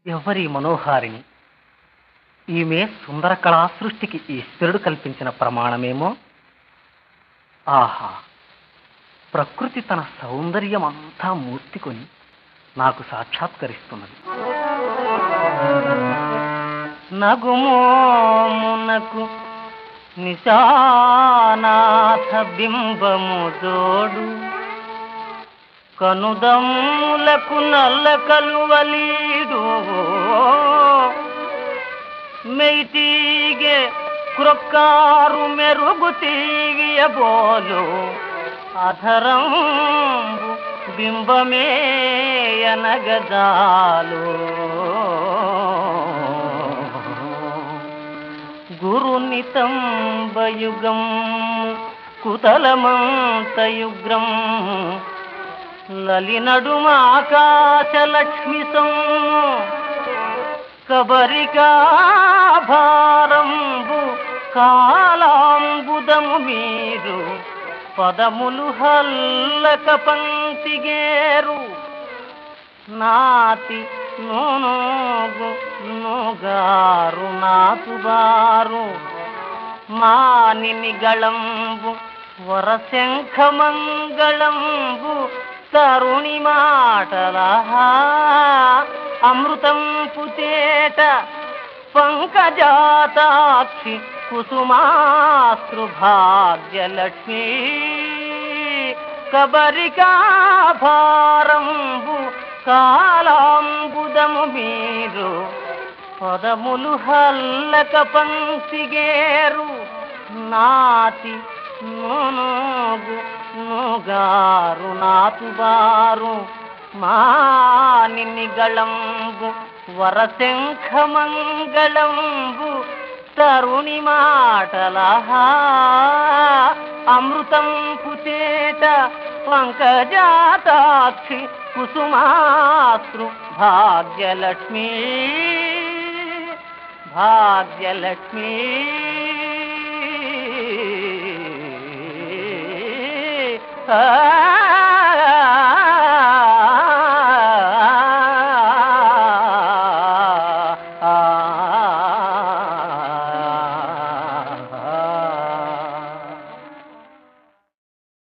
ఎవరి మనోహారిణి ఈమె సుందర కళా సృష్టికి ఈశ్వరుడు కల్పించిన ప్రమాణమేమో. ఆహా, ప్రకృతి తన సౌందర్యం అంతా మూర్తికొని నాకు సాక్షాత్కరిస్తున్నది. నగుమోమునకు నిశానాథ బింబము జోడు, కనుదమ్ములకు నల్ల కలువలీడు, మెయితీగే క్రొక్కారు మెరుగు తీయబోలు, అధరంబు బింబమేయనగజాలు. గురునితంబయుగం కుతలమంతయుగ్రం, లలినడుమాకాశలక్ష్మి సొమ్ము, కబరికాభారంబు కాలాంబుదము మీరు, పదములు హల్లక పంక్తిగేరు, నాతి నూనోగు నూగారు నాతుబారు, మానిని గళంబు వరశంఖమంగళంబు, తరుణి మాటలహా అమృతం పుతేట, పంకజాతాక్షి కుసుమాస్తృభాగ్యలక్ష్మీ, కబరికాభారంబు కాలాంబుదము మీరు, పదములు హల్లక పంక్తిగేరు, నాతి నూనోగు నూగారు నాతుబారు, మానిని గళంబు వరశంఖమంగళంబు, తరుణి మాటలహా అమృతం పుతేట, పంకజాతాక్షి కుసుమాస్తృ భాగ్యలక్ష్మీ, భాగ్యలక్ష్మీ. ఆ